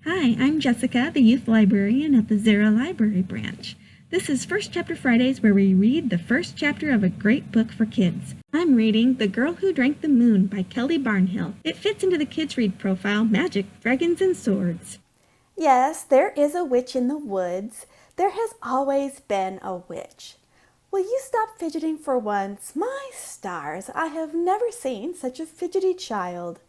Hi, I'm Jessica, the youth librarian at the Zarrow Library branch. This is First Chapter Fridays, where we read the first chapter of a great book for kids. I'm reading The Girl Who Drank the Moon by Kelly Barnhill. It fits into the Kids Read profile, Magic, Dragons, and Swords. Yes, there is a witch in the woods. There has always been a witch. Will you stop fidgeting for once? My stars, I have never seen such a fidgety child.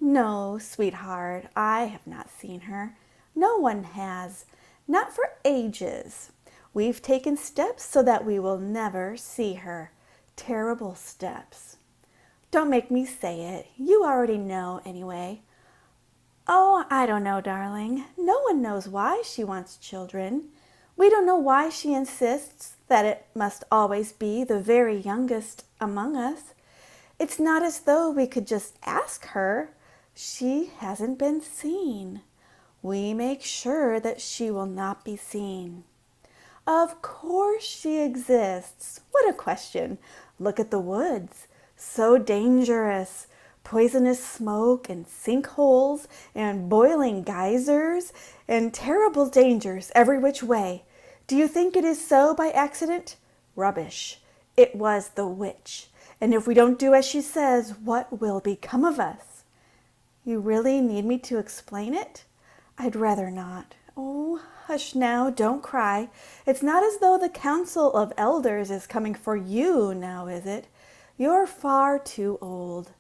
No, sweetheart, I have not seen her. No one has. Not for ages. We've taken steps so that we will never see her. Terrible steps. Don't make me say it. You already know anyway. Oh, I don't know, darling. No one knows why she wants children. We don't know why she insists that it must always be the very youngest among us. It's not as though we could just ask her. She hasn't been seen. We make sure that she will not be seen. Of course she exists. What a question. Look at the woods. So dangerous. Poisonous smoke and sinkholes and boiling geysers and terrible dangers every which way. Do you think it is so by accident? Rubbish. It was the witch. And if we don't do as she says, what will become of us? You really need me to explain it? I'd rather not. Oh, hush now, don't cry. It's not as though the council of elders is coming for you now, is it? You're far too old.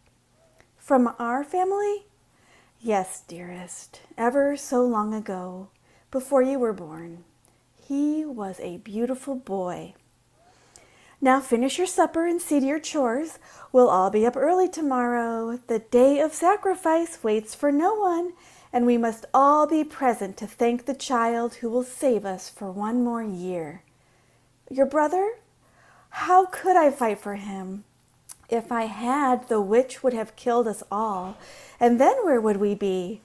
From our family? Yes, dearest, ever so long ago, before you were born. He was a beautiful boy. Now finish your supper and see to your chores. We'll all be up early tomorrow. The day of sacrifice waits for no one, and we must all be present to thank the child who will save us for one more year. Your brother? How could I fight for him? If I had, the witch would have killed us all, and then where would we be?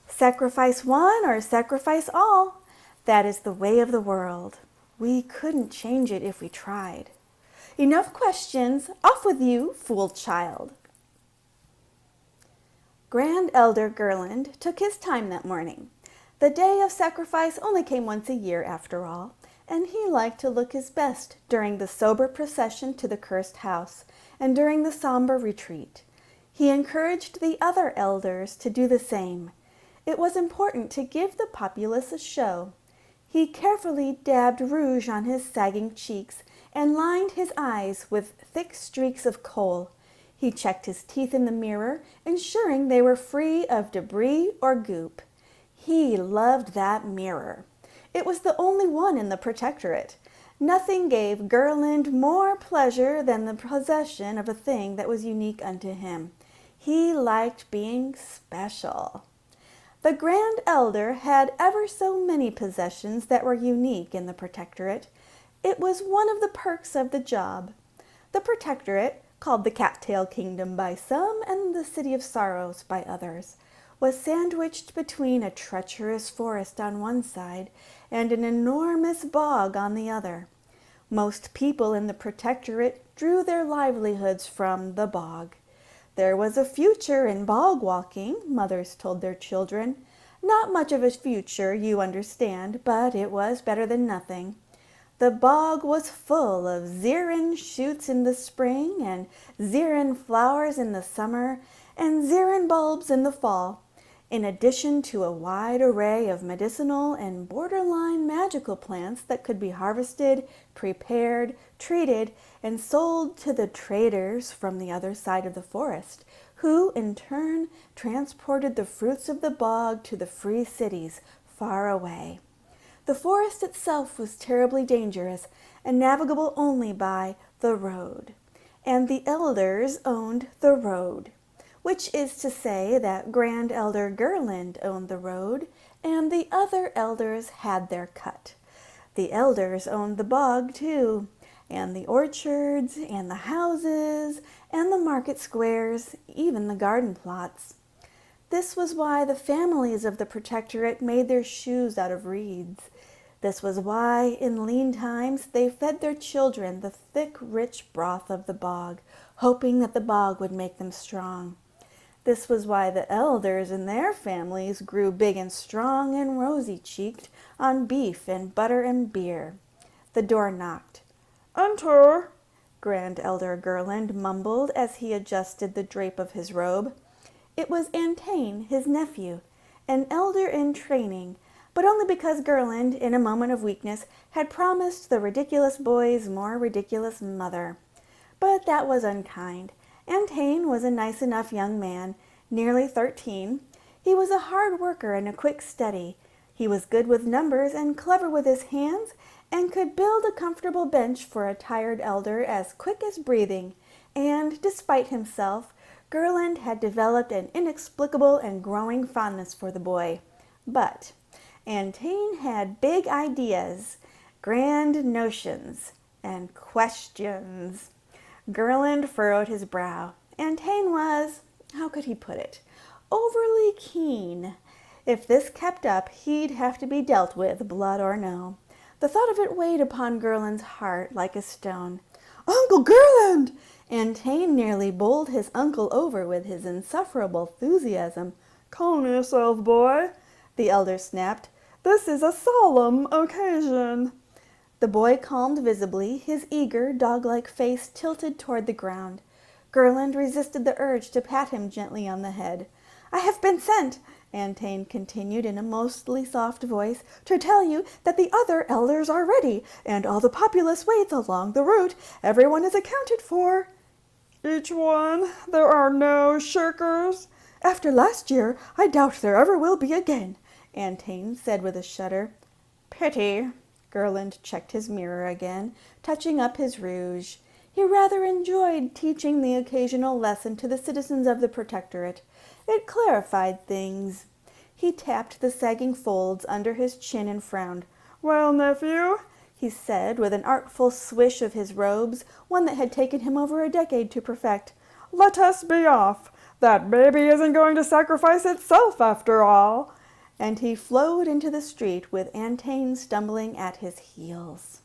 Sacrifice one or sacrifice all. That is the way of the world. We couldn't change it if we tried. Enough questions. Off with you, fool child. Grand Elder Gerland took his time that morning. The day of sacrifice only came once a year, after all, and he liked to look his best during the sober procession to the cursed house and during the somber retreat. He encouraged the other elders to do the same. It was important to give the populace a show. He carefully dabbed rouge on his sagging cheeks and lined his eyes with thick streaks of coal. He checked his teeth in the mirror, ensuring they were free of debris or goop. He loved that mirror. It was the only one in the protectorate. Nothing gave Gerland more pleasure than the possession of a thing that was unique unto him. He liked being special. The Grand Elder had ever so many possessions that were unique in the protectorate. It was one of the perks of the job. The protectorate, called the Cattail Kingdom by some and the City of Sorrows by others, was sandwiched between a treacherous forest on one side and an enormous bog on the other. Most people in the protectorate drew their livelihoods from the bog. There was a future in bog walking, mothers told their children. Not much of a future, you understand, but it was better than nothing. The bog was full of zerin shoots in the spring and zerin flowers in the summer and zerin bulbs in the fall, in addition to a wide array of medicinal and borderline magical plants that could be harvested, prepared, treated, and sold to the traders from the other side of the forest, who in turn transported the fruits of the bog to the free cities far away. The forest itself was terribly dangerous and navigable only by the road, and the elders owned the road, which is to say that Grand Elder Gerland owned the road, and the other elders had their cut. The elders owned the bog too, and the orchards, and the houses, and the market squares, even the garden plots. This was why the families of the protectorate made their shoes out of reeds. This was why, in lean times, they fed their children the thick, rich broth of the bog, hoping that the bog would make them strong. This was why the elders in their families grew big and strong and rosy-cheeked on beef and butter and beer. The door knocked. "Enter," Grand Elder Gerland mumbled as he adjusted the drape of his robe. It was Antain, his nephew, an elder in training, but only because Gerland, in a moment of weakness, had promised the ridiculous boy's more ridiculous mother. But that was unkind. Antain was a nice enough young man, nearly 13. He was a hard worker and a quick study. He was good with numbers and clever with his hands, and could build a comfortable bench for a tired elder as quick as breathing. And, despite himself, Gerland had developed an inexplicable and growing fondness for the boy. But Antain had big ideas, grand notions, and questions. Gerland furrowed his brow. Antain was, how could he put it, overly keen. If this kept up, he'd have to be dealt with, blood or no. The thought of it weighed upon Gerland's heart like a stone. "Uncle Gerland!" Antain nearly bowled his uncle over with his insufferable enthusiasm. "Calm yourself, boy," the elder snapped. "This is a solemn occasion." The boy calmed visibly, his eager, dog-like face tilted toward the ground. Gerland resisted the urge to pat him gently on the head. "I have been sent," Antain continued in a mostly soft voice, "to tell you that the other elders are ready, and all the populace waits along the route. Everyone is accounted for." "Each one? There are no shirkers?" "After last year, I doubt there ever will be again," Antain said with a shudder. "Pity." Gerland checked his mirror again, touching up his rouge. He rather enjoyed teaching the occasional lesson to the citizens of the Protectorate. It clarified things. He tapped the sagging folds under his chin and frowned. "Well, nephew," he said with an artful swish of his robes, one that had taken him over a decade to perfect, "let us be off. That baby isn't going to sacrifice itself after all." And he flowed into the street with Antain stumbling at his heels.